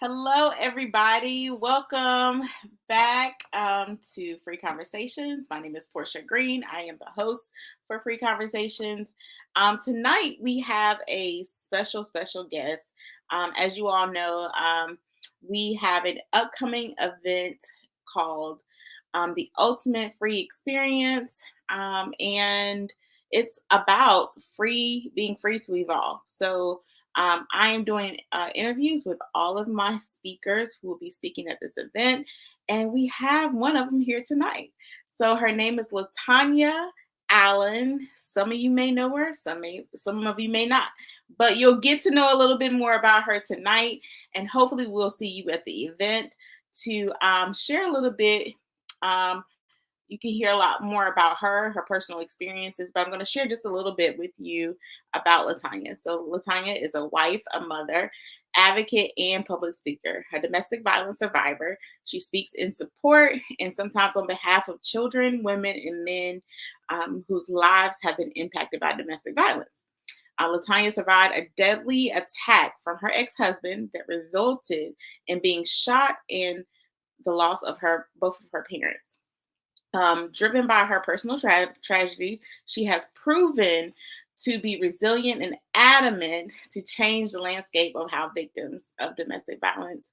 Hello, everybody. Welcome back to Free Conversations. My name is Portia Green. I am the host for Free Conversations. Tonight, we have a special guest. As you all know, we have an upcoming event called the Ultimate Free Experience, and it's about being free to evolve. So, I am doing interviews with all of my speakers who will be speaking at this event, and we have one of them here tonight. So her name is Latonya Allen. Some of you may know her, some of you may not, but you'll get to know a little bit more about her tonight, and hopefully we'll see you at the event to share a little bit. Um, you can hear a lot more about her personal experiences, but I'm going to share just a little bit with you about Latonya. So Latonya is a wife, a mother, advocate, and public speaker, a domestic violence survivor. She speaks in support and sometimes on behalf of children, women, and men whose lives have been impacted by domestic violence. Latonya survived a deadly attack from her ex-husband that resulted in being shot and the loss of both of her parents. Driven by her personal tragedy, she has proven to be resilient and adamant to change the landscape of how victims of domestic violence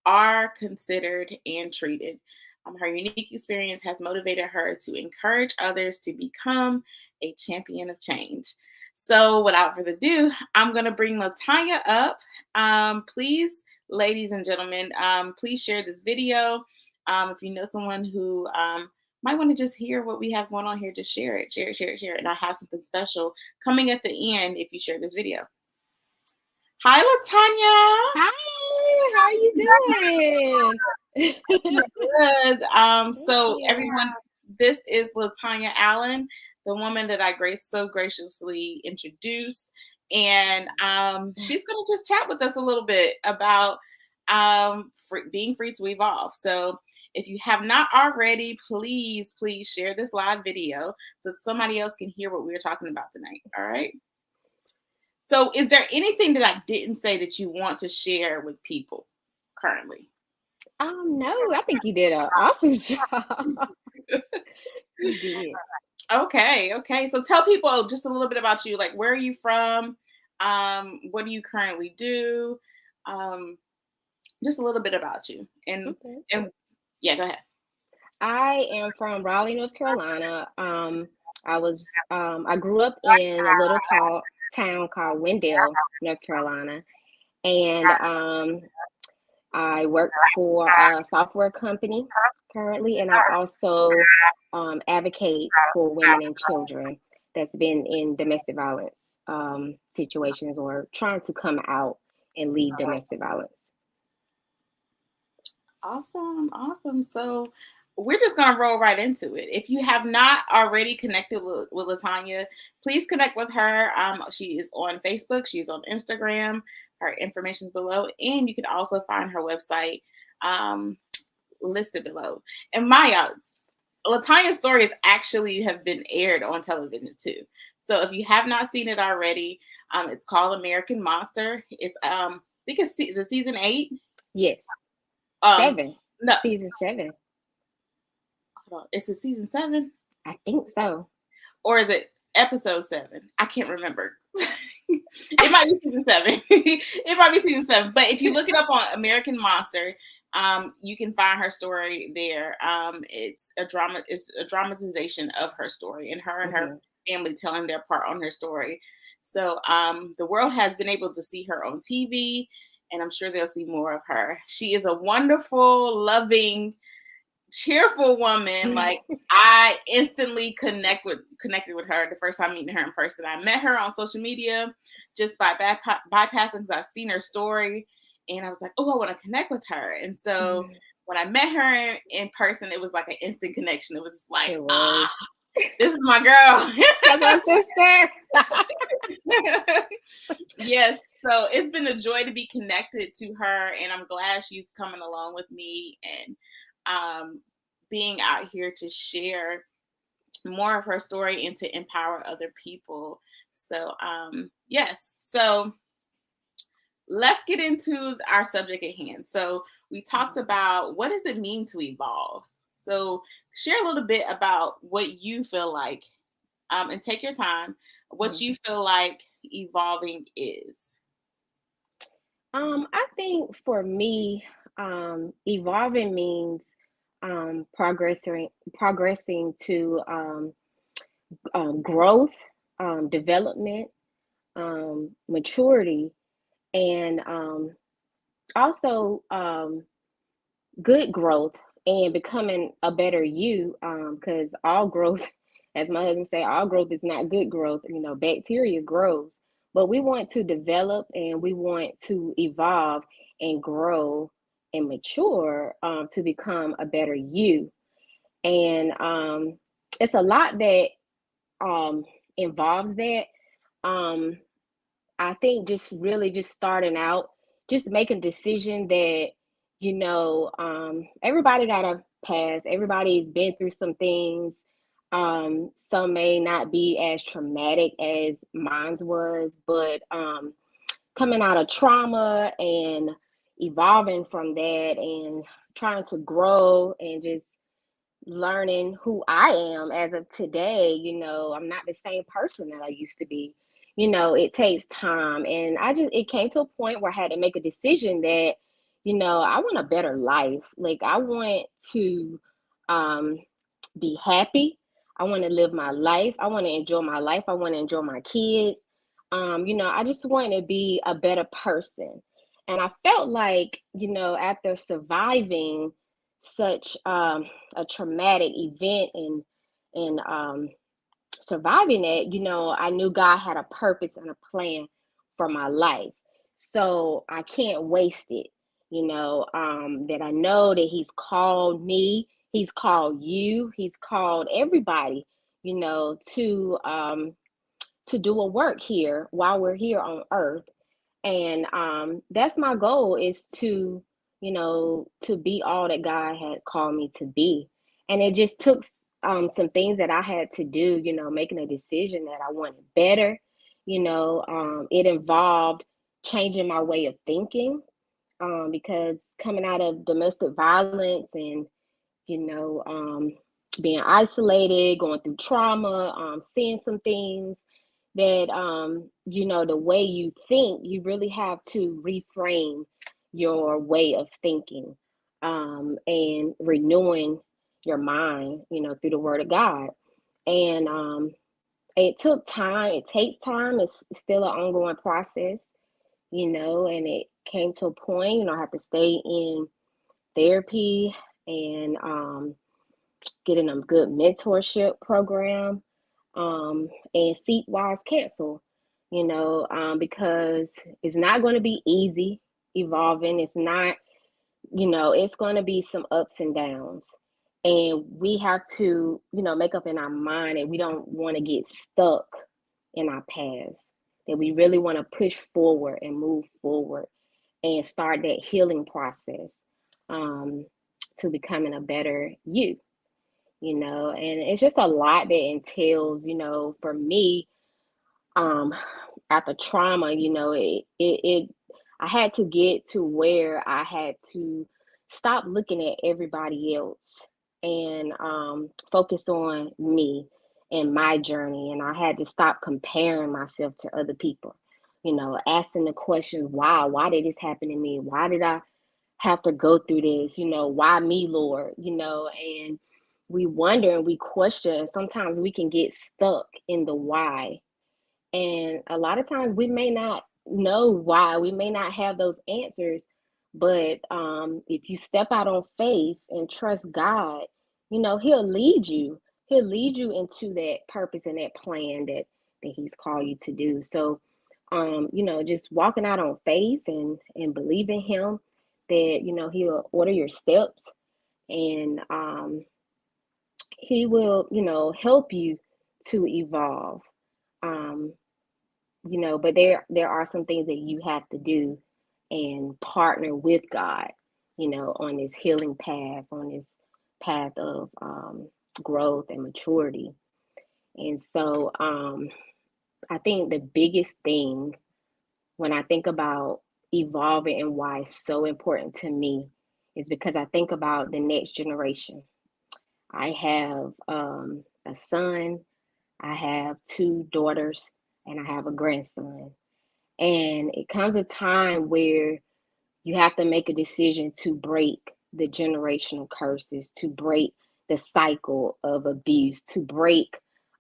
are considered and treated. Her unique experience has motivated her to encourage others to become a champion of change. So, without further ado, I'm going to bring Latonya up. Please, ladies and gentlemen, please share this video. If you know someone who might want to just hear what we have going on here, just share it. And I have something special coming at the end if you share this video. Hi, Latonya. Hi, how are you doing? Good. So everyone, this is Latonya Allen, the woman that I so graciously introduced. And she's going to just chat with us a little bit about being free to evolve. So if you have not already, please share this live video so somebody else can hear what we're talking about tonight. All right. So is there anything that I didn't say that you want to share with people currently? No, I think you did an awesome job. You did. Okay. So tell people just a little bit about you. Like, where are you from? What do you currently do? Just a little bit about you. And yeah, go ahead. I am from Raleigh, North Carolina. I grew up in a little town called Wendell, North Carolina, and I work for a software company currently, and I also advocate for women and children that's been in domestic violence situations or trying to come out and leave domestic violence. Awesome. So we're just going to roll right into it. If you have not already connected with Latonya, please connect with her. She is on Facebook. She's on Instagram. Her information is below. And you can also find her website listed below. And Maya, Latonya's stories actually have been aired on television too. So if you have not seen it already, it's called American Monster. It's I think it's season 8. Yes. 7. No. Season 7. Hold on. Is it season 7? I think so. Or is it episode 7? I can't remember. It might be season 7. It might be season 7. But if you look it up on American Monster, you can find her story there. It's a dramatization of her story and her and her family telling their part on her story. So the world has been able to see her on TV, and I'm sure they'll see more of her. She is a wonderful, loving, cheerful woman. Like, I instantly connected with her the first time meeting her in person. I met her on social media just by bypassing because I've seen her story, and I was like, oh, I want to connect with her. And so when I met her in person, it was like an instant connection. It was just like, this is my girl. That's my sister. Yes. So it's been a joy to be connected to her, and I'm glad she's coming along with me and being out here to share more of her story and to empower other people. So yes. So let's get into our subject at hand. So we talked about what does it mean to evolve. So share a little bit about what you feel like, and take your time. What Mhm. you feel like evolving is. I think for me, evolving means progressing to growth, development, maturity, and also good growth and becoming a better you. Because all growth, as my husband say, all growth is not good growth. Bacteria grows, but we want to develop and we want to evolve and grow and mature to become a better you. And it's a lot that um, involves that. Um, I think just really just starting out, just making a decision that, everybody got a past. Everybody's been through some things. Some may not be as traumatic as mine's was, but coming out of trauma and evolving from that and trying to grow and just learning who I am as of today. I'm not the same person that I used to be. It takes time. And it came to a point where I had to make a decision that, I want a better life. Like, I want to um, be happy. I want to live my life. I want to enjoy my life. I want to enjoy my kids. I just want to be a better person. And I felt like, after surviving such a traumatic event and surviving it, I knew God had a purpose and a plan for my life. So I can't waste it. That I know that He's called me, He's called you, He's called everybody, to do a work here while we're here on earth. And that's my goal, is to be all that God had called me to be. And it just took some things that I had to do, making a decision that I wanted better. It involved changing my way of thinking, because coming out of domestic violence and you know um, being isolated, going through trauma, seeing some things that the way you think, you really have to reframe your way of thinking, and renewing your mind, through the Word of God. And it took time. It takes time. It's still an ongoing process, and it came to a point, I have to stay in therapy and getting a good mentorship program, and seek wise counsel, because it's not going to be easy evolving. It's not, it's going to be some ups and downs. And we have to, make up in our mind that we don't want to get stuck in our past, that we really want to push forward and move forward and start that healing process, um, to becoming a better you, and it's just a lot that entails, for me, um, after trauma, I had to get to where I had to stop looking at everybody else and focus on me and my journey. And I had to stop comparing myself to other people, asking the questions, why did this happen to me? Why did I have to go through this? Why me, Lord? And we wonder and we question, and sometimes we can get stuck in the why. And a lot of times we may not know why, we may not have those answers, but if you step out on faith and trust God, He'll lead you. He'll lead you into that purpose and that plan that He's called you to do. So, just walking out on faith and believing Him that He'll order your steps, and He will help you to evolve. Um, but there are some things that you have to do and partner with God, on this healing path, on this path of growth and maturity. And so I think the biggest thing when I think about evolving and why it's so important to me is because I think about the next generation. I have a son, I have two daughters, and I have a grandson. And it comes a time where you have to make a decision to break the generational curses, to break the cycle of abuse, to break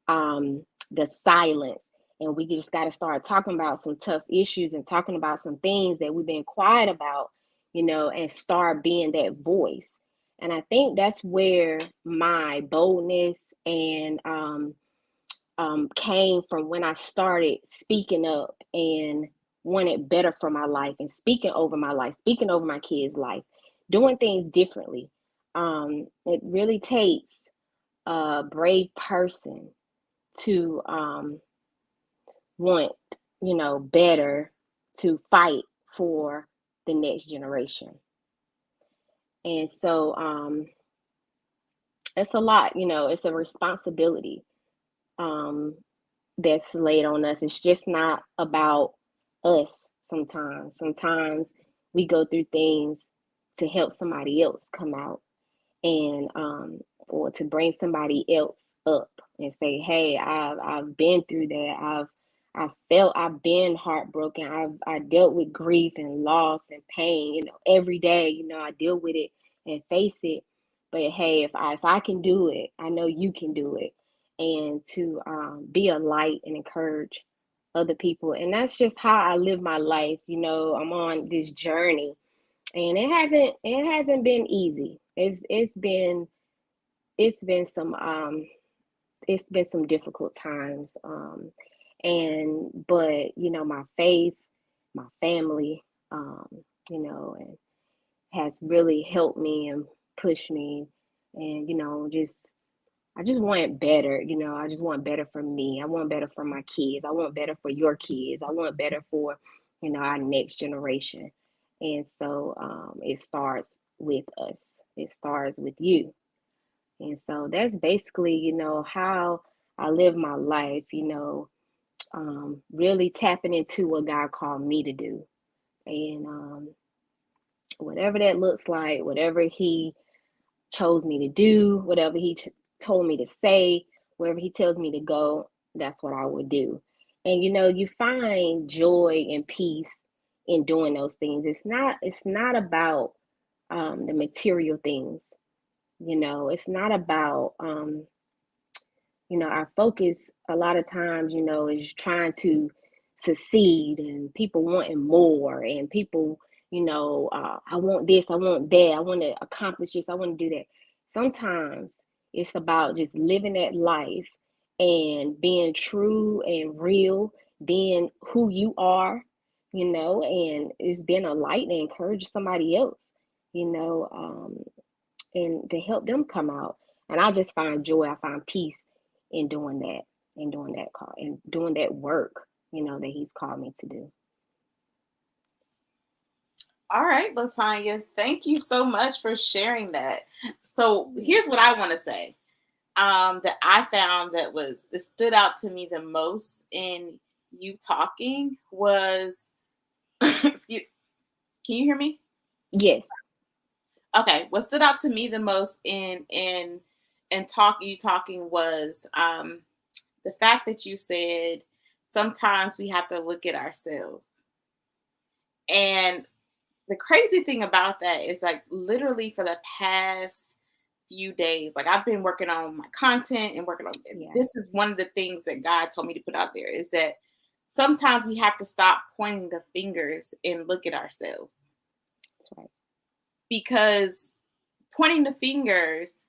the silence. And we just got to start talking about some tough issues and talking about some things that we've been quiet about, and start being that voice. And I think that's where my boldness and came from, when I started speaking up and wanted better for my life and speaking over my life, speaking over my kids' life, doing things differently. It really takes a brave person to want, better, to fight for the next generation. And so it's a lot, it's a responsibility. Um, that's laid on us. It's just not about us sometimes. Sometimes we go through things to help somebody else come out, and or to bring somebody else up and say, hey, I've been through that. I've been heartbroken. I dealt with grief and loss and pain, every day, I deal with it and face it. But hey, if I can do it, I know you can do it. And to be a light and encourage other people. And that's just how I live my life. I'm on this journey, and it hasn't been easy. It's been some difficult times. But my faith, my family, and has really helped me and pushed me. And I just want better. I just want better for me. I want better for my kids. I want better for your kids. I want better for our next generation. And so it starts with us. It starts with you. And so that's basically, how I live my life, really tapping into what God called me to do. And whatever that looks like, whatever He chose me to do, whatever He told me to say, wherever He tells me to go, that's what I would do. And you find joy and peace in doing those things. It's not about the material things. It's not about our focus a lot of times, is trying to succeed, and people wanting more, and people, I want this, I want that, I want to accomplish this, I want to do that. Sometimes it's about just living that life and being true and real, being who you are, and it's being a light and encourage somebody else, you know, um, and to help them come out. And I just find joy, I find peace in doing that, and doing that call, and doing that work, that He's called me to do. All right, Latonya, thank you so much for sharing that. So here's what I want to say. That I found that stood out to me the most in you talking was excuse, can you hear me? Yes. Okay, what stood out to me the most in talking was the fact that you said sometimes we have to look at ourselves. And the crazy thing about that is, like, literally for the past few days, like, I've been working on my content and working on Yeah. this is one of the things that God told me to put out there, is that sometimes we have to stop pointing the fingers and look at ourselves, That's right. because pointing the fingers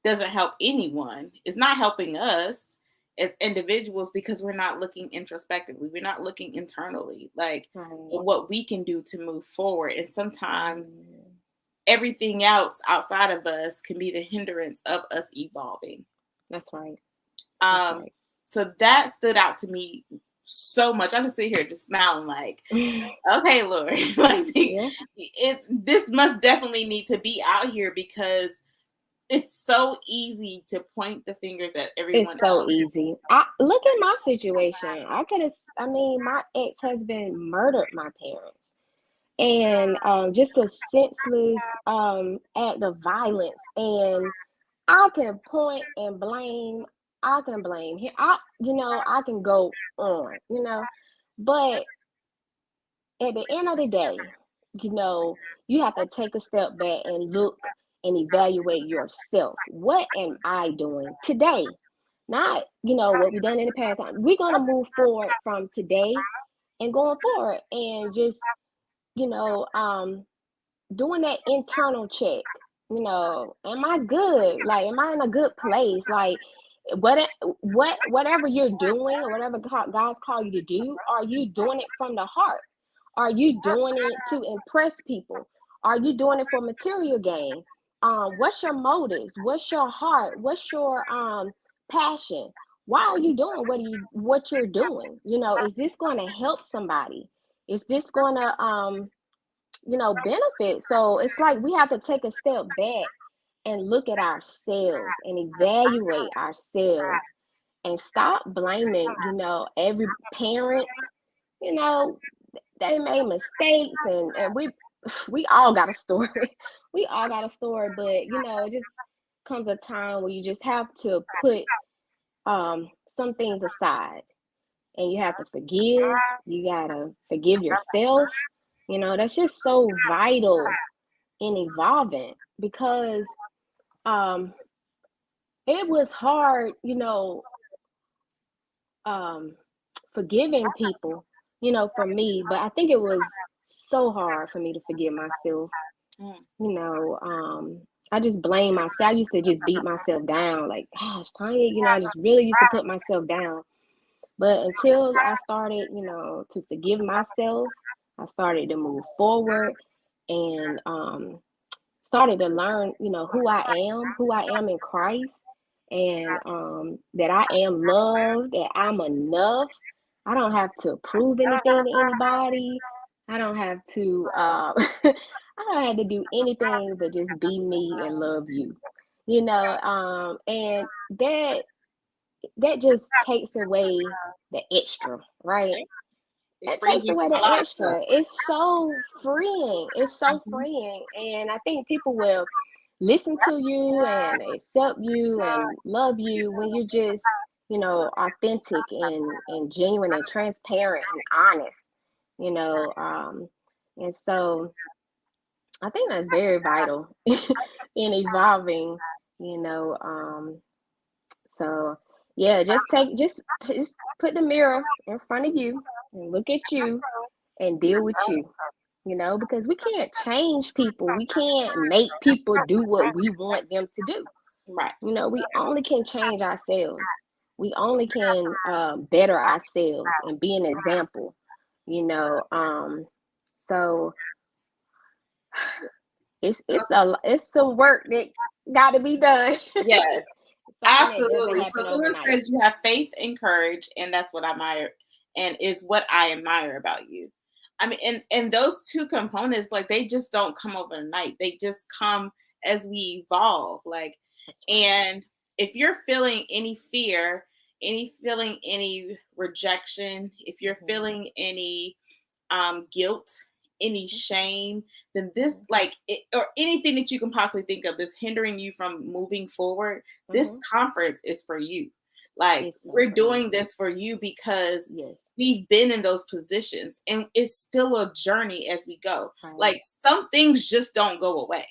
doesn't help anyone. It's not helping us as individuals, because we're not looking introspectively. We're not looking internally, like, Right. what we can do to move forward. And sometimes Mm, everything else outside of us can be the hindrance of us evolving. That's right. That's Um, right. so that stood out to me so much. I just sit here just smiling like, okay, Lord, like, Yeah. this must definitely need to be out here, because it's so easy to point the fingers at everyone It's so else. easy. I look at my situation. I could have. I mean, my ex-husband murdered my parents. and just a senseless act of violence. And I can point and blame. I can blame him. I can go on, but at the end of the day, you have to take a step back and look and evaluate yourself. What am I doing today? Not, what we done in the past. We're gonna move forward from today and going forward, and just, you know, um, doing that internal check. Am I good? Like, am I in a good place? Like, whatever you're doing, or whatever God's called you to do, are you doing it from the heart? Are you doing it to impress people? Are you doing it for material gain? What's your motives? What's your heart? What's your passion? Why are you doing what you're doing? Is this going to help somebody? Is this going to benefit? So it's like we have to take a step back and look at ourselves and evaluate ourselves, and stop blaming, every parents, you know, they made mistakes, and we all got a story. We all got a story, but it just comes a time where you just have to put some things aside, and you have to forgive. You gotta forgive yourself. That's just so vital in evolving, because um it was hard, um forgiving people, for me, but I think it was so hard for me to forgive myself. Mm. you know um I just blame myself. I used to just beat myself down, like, gosh, Tanya, I just really used to put myself down. But until I started, to forgive myself, I started to move forward, and started to learn, who I am in Christ, and that I am loved, that I'm enough. I don't have to prove anything to anybody. I don't have to I don't have to do anything but just be me and love you. And that just takes away the extra, right? It It frees takes you away from a the lot of stuff. extra. It's so freeing. It's so Mhm. freeing. And I think people will listen to you and accept you and love you when you're just, authentic and genuine and transparent and honest, you know. And so I think that's very vital in evolving, you know. So yeah, just put the mirror in front of you and look at you and deal with you, because we can't change people. We can't make people do what we want them to do. Right. We only can change ourselves. We only can better ourselves and be an example, so it's some work that got to be done. Yes. Something that doesn't Absolutely. happen So someone overnight. says you have faith and courage, and that's what I admire, and is what I admire about you. I mean, and those two components, like, they just don't come overnight. They just come as we evolve. Like, That's right. and if you're feeling any fear, any rejection, if you're Mm-hmm. feeling any guilt, any shame, then this, Mm-hmm. like, or anything that you can possibly think of that's hindering you from moving forward, this Mm-hmm. conference is for you. Like, It's so we're for me. doing this for you because Yes. we've been in those positions, and it's still a journey as we go. Right. Like, some things just don't go away,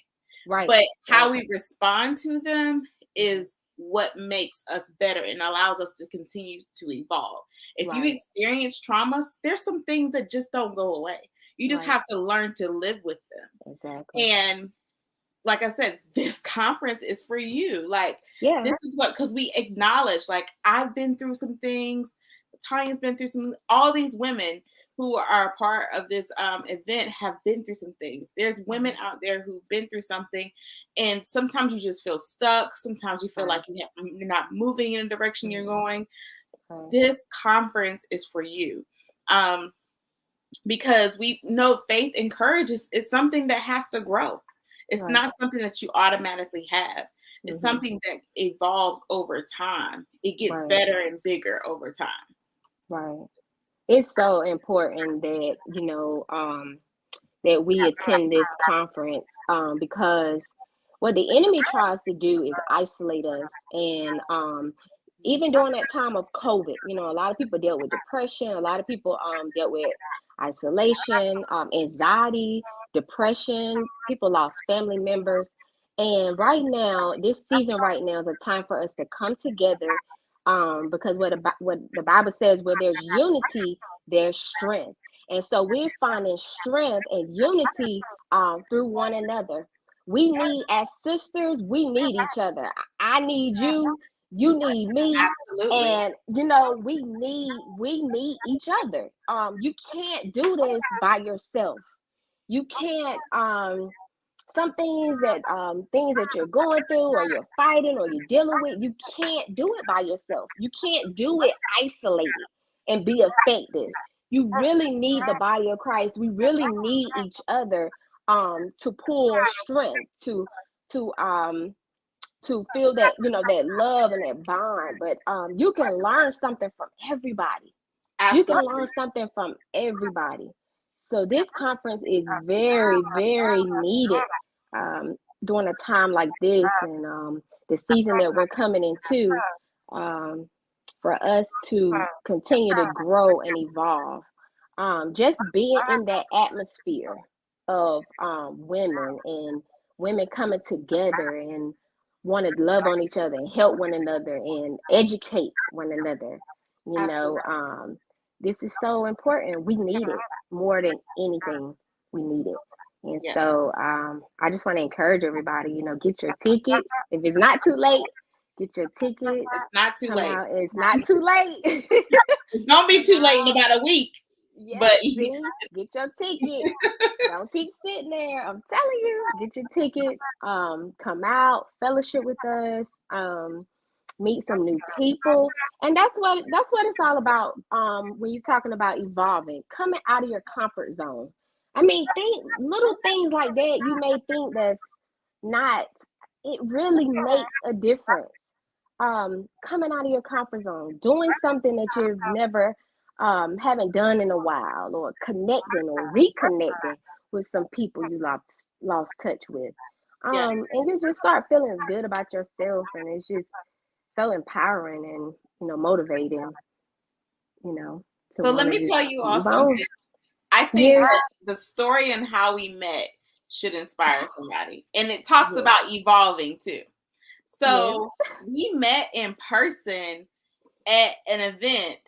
Right. but how Right. we respond to them Mm-hmm. is what makes us better and allows us to continue to evolve. If you Right. experience traumas, there's some things that just don't go away. You just Right. have to learn to live with them. Exactly. And like I said, this conference is for you. Like, Yeah. this is what, because we acknowledge, like, I've been through some things, Tanya's been through some, all these women who are a part of this event have been through some things. There's women Mm-hmm. out there who've been through something, and sometimes you just feel stuck. Sometimes you feel Right. like you're not moving in the direction you're Mm-hmm. going. Right. This conference is for you. Um, because we know faith and courage is something that has to grow. It's Right. not something that you automatically have. It's Mm-hmm. something that evolves over time. It gets Right. better and bigger over time. Right. It's so important that, that we attend this conference, because what the enemy tries to do is isolate us. And even during that time of COVID, you know, a lot of people dealt with depression. A lot of people dealt with isolation, anxiety, depression. People lost family members. And right now, this season right now is a time for us to come together, because what the Bible says, where there's unity, there's strength. And so we're finding strength and unity through one another. We need, as sisters, we need each other. I need you, you need me, Absolutely. and you know, we need each other. You can't do this by yourself. You can't some things that you're going through, or you're fighting, or you're dealing with, you can't do it by yourself. You can't do it isolated and be effective. You really need the body of Christ. We really need each other to pull strength, to to feel that, you know, that love and that bond. But you can learn something from everybody. You can Absolutely. learn something from everybody. So this conference is very, very needed during a time like this, and the season that we're coming into, um, for us to continue to grow and evolve. Just being in that atmosphere of women, and women coming together and want to love on each other and help one another and educate one another. You know, Absolutely. this is so important. We need it more than anything. We need it. And Yeah. so I just want to encourage everybody, you know, get your tickets. If it's not too late, get your tickets. It's not too Come late. out. It's not too late. It's gonna be Come too late in out. about a week. Yes, But see, get your ticket. Don't keep sitting there. I'm telling you, get your tickets. Come out, fellowship with us. Meet some new people, and that's what it's all about. When you're talking about evolving, coming out of your comfort zone. I mean, think little things like that. You may think that's not. It really makes a difference. Coming out of your comfort zone, doing something that you've never haven't done in a while, or connecting or reconnecting with some people you lost touch with. yeah. And you just start feeling good about yourself, and it's just so empowering and, you know, motivating, you know, to So let want to me just tell you all move something. on. I think Yes, that the story and how we met should inspire somebody. And it talks yes, about evolving too. yes. So we met in person at an event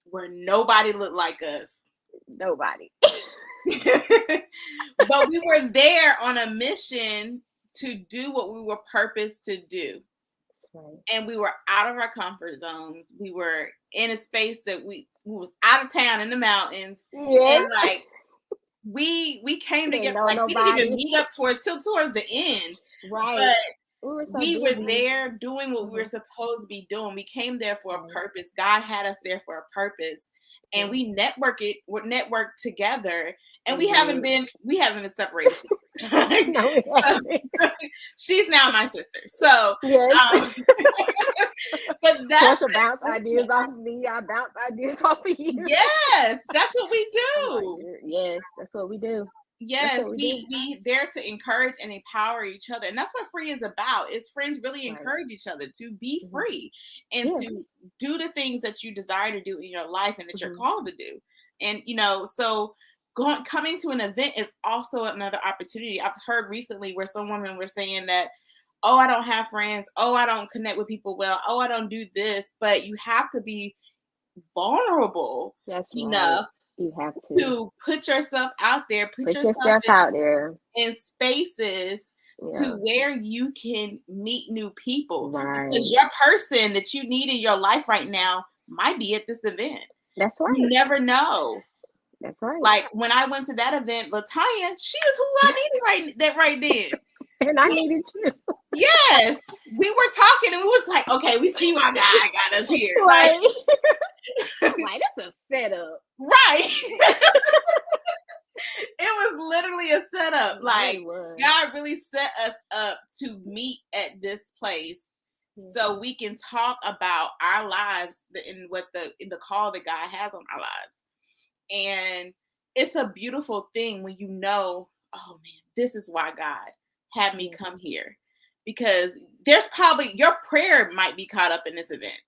where nobody looked like us. Nobody. But we were there on a mission to do what we were purposed to do. Right. And we were out of our comfort zones. We were in a space that we was out of town in the mountains. Yes. And like we came Didn't together, know like we didn't even nobody. meet up towards the end. Right. But We were so we were busy. there doing what we were Hmm. supposed to be doing. We came there for a Right. purpose. God had us there for a purpose. And Yes. we networked together. And We we haven't did. been separated since. No, we So, haven't. she's now my sister. So Yes. um, but that's Portia bounce ideas off of me. I bounce ideas off of you. yes, that's what we I'm like, do. yes, that's what we do. That's Yes, what we do. we there to encourage and empower each other, and that's what free is about. Is friends really Right. encourage each other to be Hmm. free and Yeah. to do the things that you desire to do in your life and that you're Hmm. called to do. And so coming to an event is also another opportunity. I've heard recently where some women were saying that, oh, I don't have friends, oh, I don't connect with people well, oh, I don't do this, but you have to be vulnerable That's right. enough You have to to put yourself out there, put put yourself yourself out there. in spaces to Yeah. where you can meet new people, because Right. your person that you need in your life right now might be at this event. That's You right. never know. That's right. Like when I went to that event, Latonya, she was who I needed right then. And I needed you. Yes, we were talking and we was like, okay, we see why God got us here. Like, Right. I'm like, that's a setup. right. It was literally a setup. It Like really was. God really set us up to meet at this place Yeah. so we can talk about our lives in the call that God has on our lives. And it's a beautiful thing when you know, oh man, this is why God had me Yeah. come here. Because there's probably your prayer might be caught up in this event.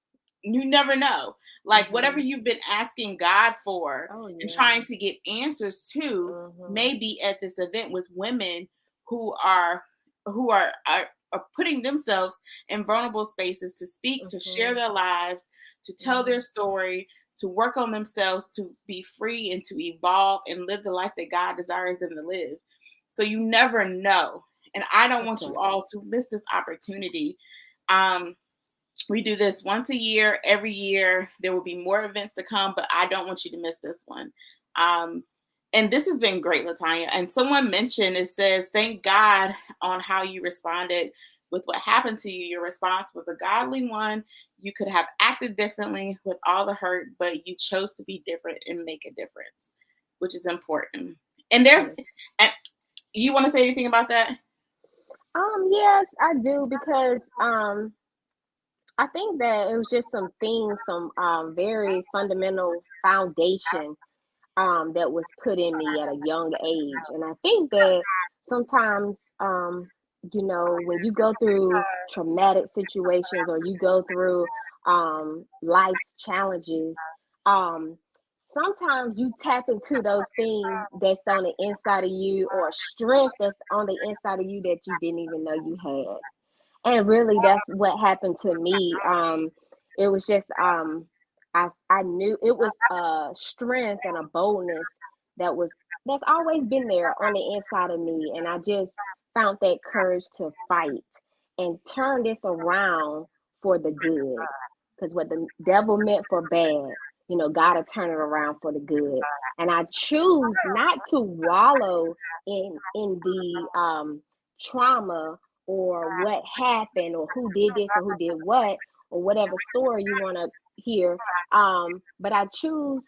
You never know. Like whatever Mhm. you've been asking God for Oh and yeah. trying to get answers to Mhm. may be at this event with women who are who are putting themselves in vulnerable spaces to speak, to share Mhm. their lives, to tell their Mhm. story, to work on themselves, to be free and to evolve and live the life that God desires them to live. So you never know. And I don't That's want you right. all to miss this opportunity. Um, we do this once a year. Every year there will be more events to come, but I don't want you to miss this one. um, and this has been great, Latonya. And someone mentioned, it says, thank God on how you responded with what happened to you. Your response was a godly one. You could have acted differently with all the hurt, but you chose to be different and make a difference, which is important. And there's, Yes. and you want to say anything about that? Yes, I do because I think that it was just some things, some very fundamental foundation that was put in me at a young age. And I think that sometimes, when you go through traumatic situations or you go through life's challenges, um, sometimes you tap into those things that's on the inside of you or strength that's on the inside of you that you didn't even know you had. And really, that's what happened to me. It was just I knew it was a strength and a boldness that was that's always been there on the inside of me, and I just found that courage to fight and turn this around for the good. Because what the devil meant for bad, God will turn it around for the good. And I choose not to wallow in the trauma or what happened or who did this or who did what or whatever story you want to hear. But I choose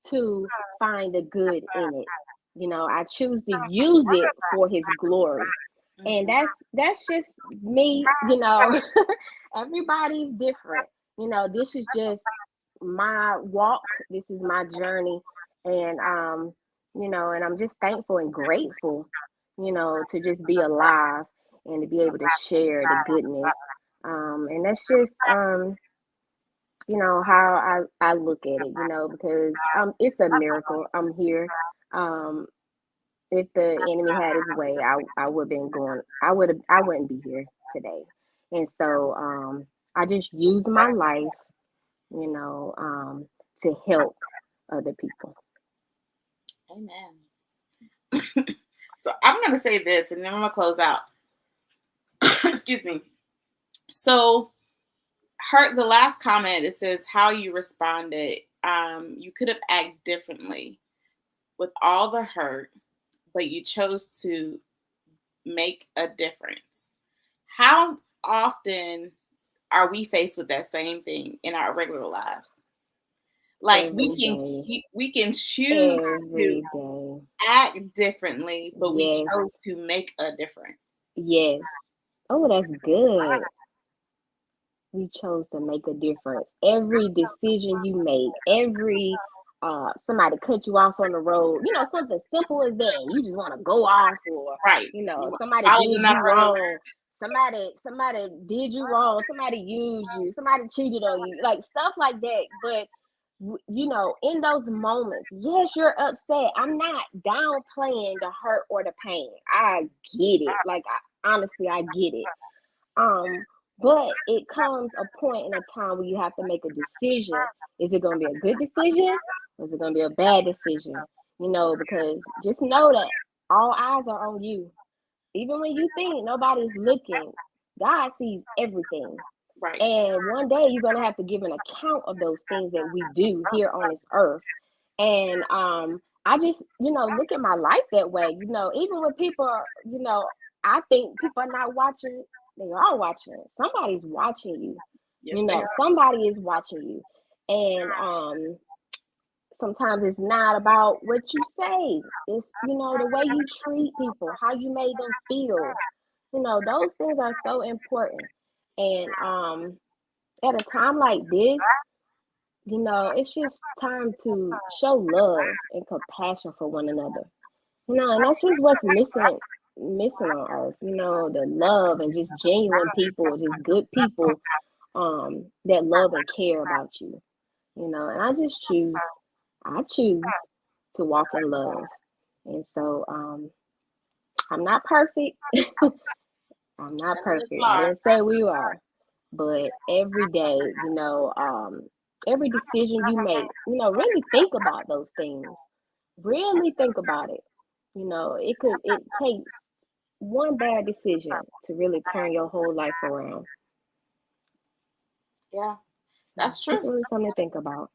to find the good in it. I choose to use it for his glory. And Mhm. that's just me. Everybody's different. This is just my walk. This is my journey. And and I'm just thankful and grateful, to just be alive and to be able to share the goodness. And that's just how I look at it, because it's a miracle I'm here. Um if the enemy had his way, I would been going I wouldn't be here today. And so I just use my life, you know, um to help other people. Amen. So I'm going to say this and then I'm going to close out. Excuse me. So, the last comment, it says how you responded. You could have acted differently with all the hurt, but you chose to make a difference. How often are we faced with that same thing in our regular lives? Like Every day. we can choose to Every day. act differently, but we Yes. chose to make a difference. Yes. Oh, that's good. We chose to make a difference. Every decision you make, every somebody cut you off on the road, something simple as that. You just want to go off, or Right. You somebody follow them did down you the road. wrong. Somebody did you wrong. Somebody used you. Somebody cheated on you. Like stuff like that. But in those moments, yes, you're upset. I'm not downplaying the hurt or the pain. I get it. Like honestly, I get it. Um, but it comes a point in a time where you have to make a decision. Is it going to be a good decision or is it going to be a bad decision? Because just know that all eyes are on you. Even when you think nobody's looking, God sees everything. Right. And one day you're going to have to give an account of those things that we do here on this earth. And I just, look at my life that way. Even when people are, I think people are not watching, they are watching. Somebody's watching you. Yes, they are. Somebody is watching you. And sometimes it's not about what you say. It's, the way you treat people, how you made them feel. Those things are so important. And at a time like this, it's just time to show love and compassion for one another. And that's just what's missing on earth. The love and just genuine people, just good people, that love and care about you. And I choose to walk in love. And so I'm not perfect. I'm not None of us perfect. I are. didn't say we are. But every day, every decision you make, really think about those things. Really think about it. It takes one bad decision to really turn your whole life around. Yeah, So that's it's true. really something to think about.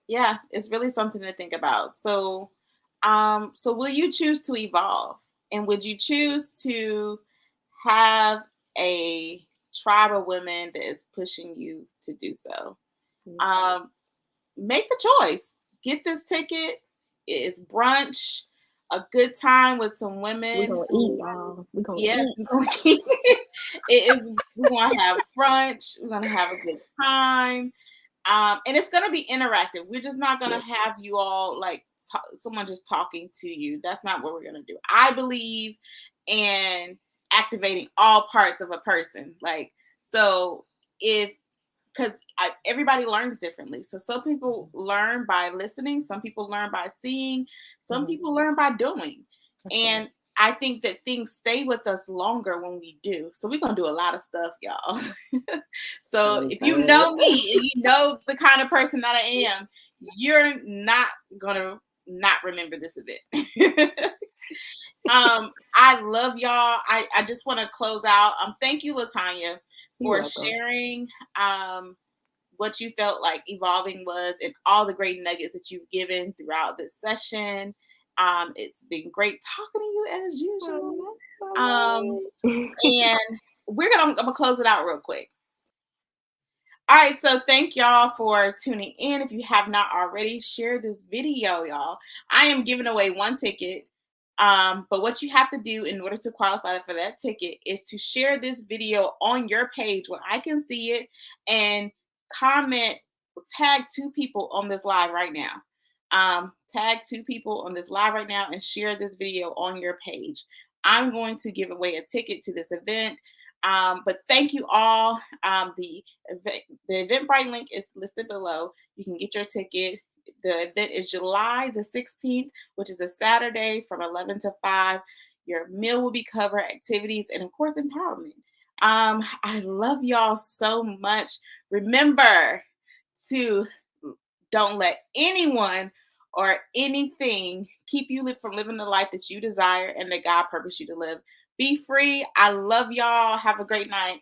Yeah, it's really something to think about. So, so will you choose to evolve? And would you choose to have a tribe of women that is pushing you to do so? Mm. Um, Make the choice. Get this ticket. It's brunch, a good time with some We're women gonna eat, who, y'all. We're gonna yes, eat. we're going to eat. It is, we're going to have brunch. We're going to have a good time. And it's going to be interactive. We're just not going to Yes. have you all like someone just talking to you. That's not what we're going to do. I believe in activating all parts of a person. Like, so if because everybody learns differently. So some people learn by listening, some people learn by seeing, some Mm-hmm. people learn by doing. That's right. And I think that things stay with us longer when we do. So we're gonna do a lot of stuff, y'all. I'm So if you excited. know me and you know the kind of person that I am, you're not gonna not remember this event. I love y'all. I just want to close out. Thank you, Latonya, You're for welcome. sharing what you felt like evolving was and all the great nuggets that you've given throughout this session. It's been great talking to you as I usual. know, I Um, know it. and I'm gonna close it out real quick. All right, so thank y'all for tuning in. If you have not already, share this video, y'all. I am giving away one ticket. But what you have to do in order to qualify for that ticket is to share this video on your page where I can see it and comment, tag two people on this live right now. Tag two people on this live right now and share this video on your page. I'm going to give away a ticket to this event. But thank you all. The Eventbrite link is listed below. You can get your ticket. The event is July the 16th, which is a Saturday from 11 to 5. Your meal will be covered, activities, and of course, empowerment. I love y'all so much. Remember to don't let anyone or anything keep you from living the life that you desire and that God purposed you to live. Be free. I love y'all. Have a great night.